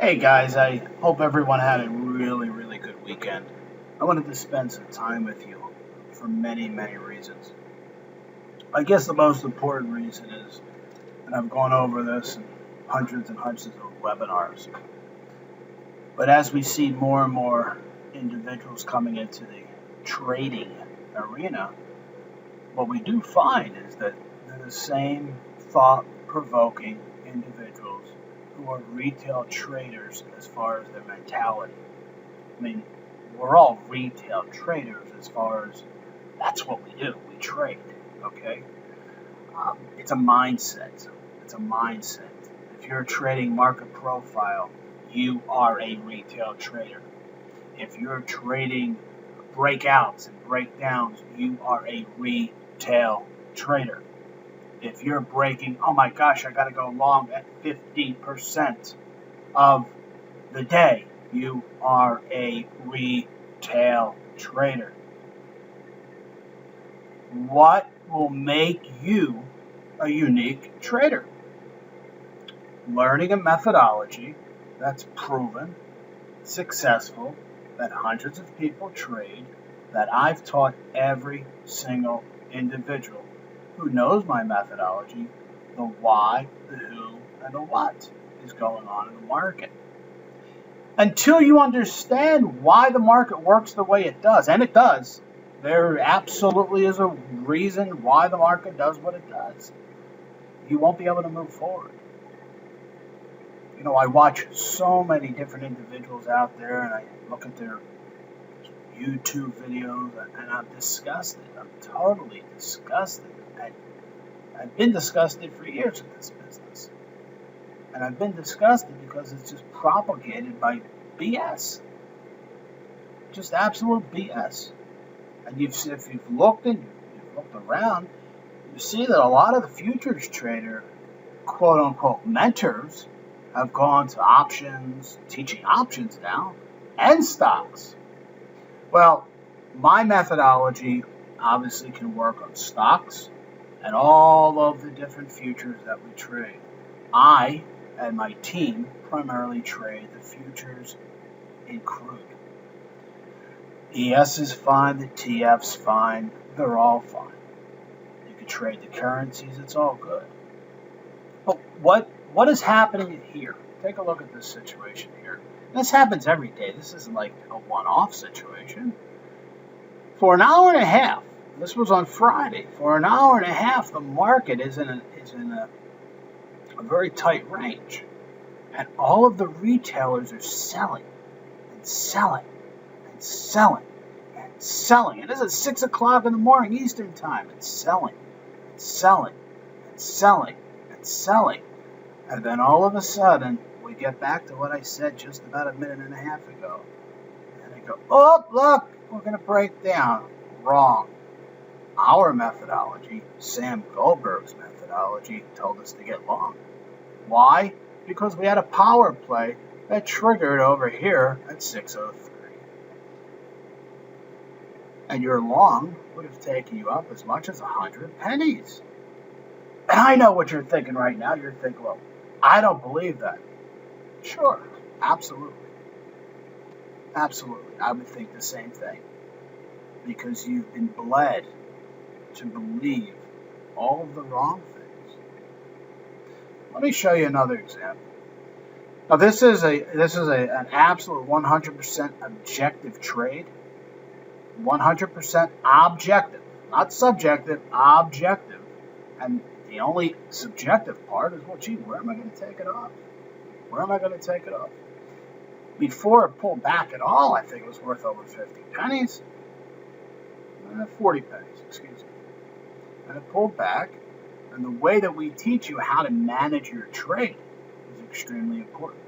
Hey guys, I hope everyone had a really good weekend. I wanted to spend some time with you for many reasons. I guess the most important reason is, and I've gone over this in hundreds and hundreds of webinars, but as we see more and more individuals coming into the trading arena, what we do find is that they're the same thought-provoking individuals who are retail traders as far as their mentality. I mean, we're all retail traders as far as that's what we do. We trade, okay? It's a mindset. It's a mindset. If you're trading market profile, you are a retail trader. If you're trading breakouts and breakdowns, you are a retail trader. If you're breaking, oh my gosh, I got to go long at 50% of the day, you are a retail trader. What will make you a unique trader? Learning a methodology that's proven, successful, that hundreds of people trade, that I've taught every single individual who knows my methodology, the why, the who, and the what is going on in the market. Until you understand why the market works the way it does, and it does, there absolutely is a reason why the market does what it does, you won't be able to move forward. You know, I watch so many different individuals out there, and I look at their YouTube videos, and I'm disgusted. I'm totally disgusted. I've been disgusted for years in this business. And I've been disgusted because it's just propagated by BS. Just absolute BS. And if you've looked around, you see that a lot of the futures trader, quote unquote, mentors have gone to options, teaching options now, and stocks. Well, my methodology obviously can work on stocks and all of the different futures that we trade. I and my team primarily trade the futures in crude. ES is fine, the TF's fine, they're all fine. You can trade the currencies, it's all good. But what is happening here? Take a look at this situation here. This happens every day. This isn't like a one-off situation. For an hour and a half, this was on Friday, for an hour and a half, the market is in a very tight range. And all of the retailers are selling and selling and selling and selling. And this is 6 o'clock in the morning Eastern time. It's selling and selling and selling and selling. And then all of a sudden, we get back to what I said just about a minute and a half ago. And they go, oh, look, we're going to break down. Wrong. Our methodology, Sam Goldberg's methodology, told us to get long. Why? Because we had a power play that triggered over here at 6:03. And your long would have taken you up as much as 100 pennies. And I know what you're thinking right now. You're thinking, well, I don't believe that. Sure, absolutely. Absolutely. I would think the same thing. Because you've been bled to believe all of the wrong things. Let me show you another example. Now this is an absolute 100% objective trade. 100% objective, not subjective, objective. And the only subjective part is, well, gee, where am I going to take it off? Where am I going to take it off? Before it pulled back at all, I think it was worth over 50 pennies. 40 pennies, excuse me. And it pulled back, and the way that we teach you how to manage your trade is extremely important.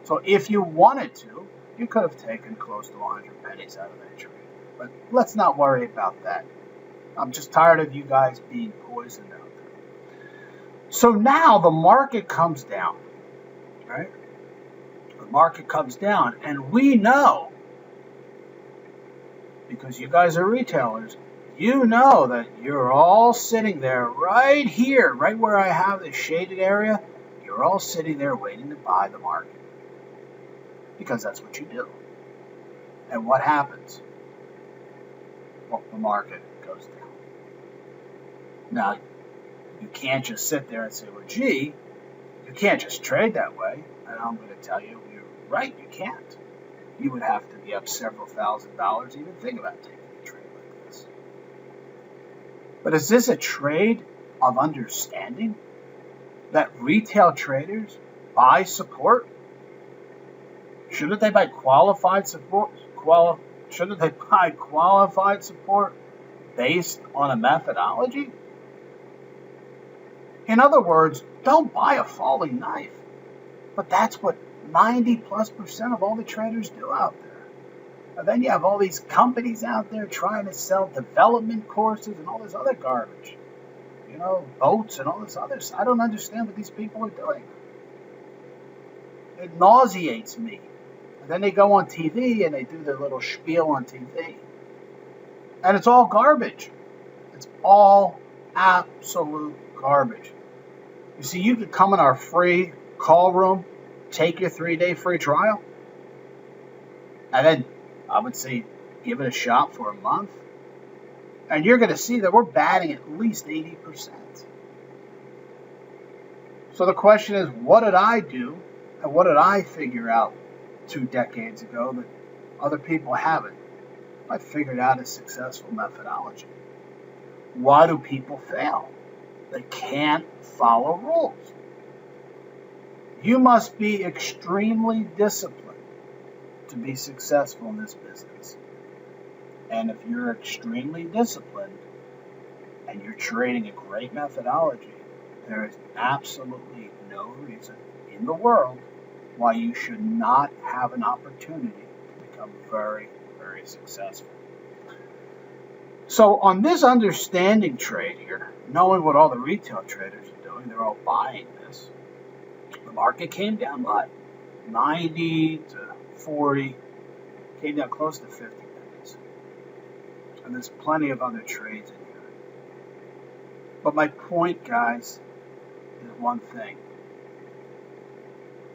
So if you wanted to, you could have taken close to 100 pennies out of that trade. But let's not worry about that. I'm just tired of you guys being poisoned out there. So now the market comes down, right? The market comes down, and we know, because you guys are retailers, you know that you're all sitting there right here, right where I have the shaded area. You're all sitting there waiting to buy the market. because that's what you do. And what happens? Well, the market goes down. Now, you can't just sit there and say, well, gee, you can't just trade that way. And I'm going to tell you, you're right, you can't. You would have to be up several $1,000s to even think about taking a trade like this. But is this a trade of understanding that retail traders buy support? Shouldn't they buy qualified support? Shouldn't they buy qualified support based on a methodology? In other words, don't buy a falling knife. But that's what 90+% of all the traders do out there. And then you have all these companies out there trying to sell development courses and all this other garbage. You know, boats and all this other stuff. I don't understand what these people are doing. It nauseates me. And then they go on TV and they do their little spiel on TV. And it's all garbage. It's all absolute garbage. You see, you could come in our free call room, take your 3-day free trial, and then I would say give it a shot for a month. And you're going to see that we're batting at least 80%. So the question is, what did I do and what did I figure out 2 decades ago that other people haven't? I figured out a successful methodology. Why do people fail? They can't follow rules. You must be extremely disciplined to be successful in this business. And if you're extremely disciplined and you're trading a great methodology, there is absolutely no reason in the world why you should not have an opportunity to become very, very successful. So on this understanding trade here, knowing what all the retail traders are doing, they're all buying this. The market came down, what? 90 to 40, came down close to 50 pennies. And there's plenty of other trades in here. But my point, guys, is one thing.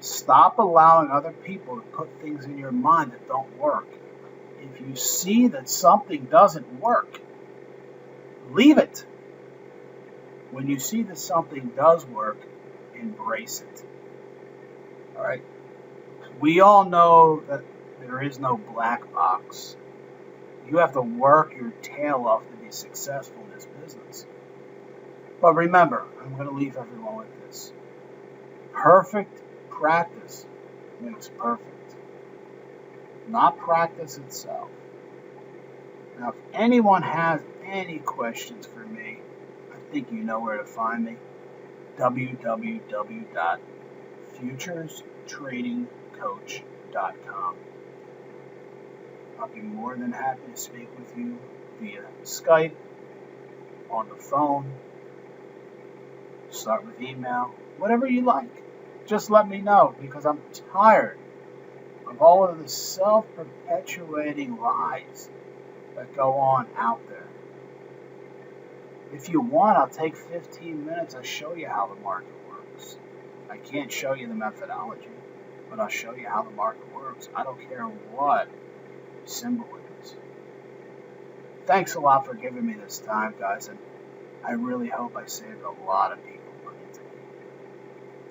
Stop allowing other people to put things in your mind that don't work. If you see that something doesn't work, leave it. When you see that something does work, embrace it. All right? We all know that there is no black box. You have to work your tail off to be successful in this business. But remember, I'm going to leave everyone with this. Perfect practice makes perfect, not practice itself. Now, if anyone has any questions for me, I think you know where to find me. www.futurestradingcoach.com. I'll be more than happy to speak with you via Skype, on the phone, start with email, whatever you like. Just let me know, because I'm tired of all of the self-perpetuating lies that go on out there. If you want, I'll take 15 minutes. I'll show you how the market works. I can't show you the methodology, but I'll show you how the market works. I don't care what symbol it is. Thanks a lot for giving me this time, guys, and I really hope I saved a lot of people money today.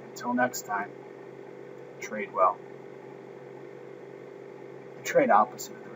Until next time, trade well. The trade opposite of the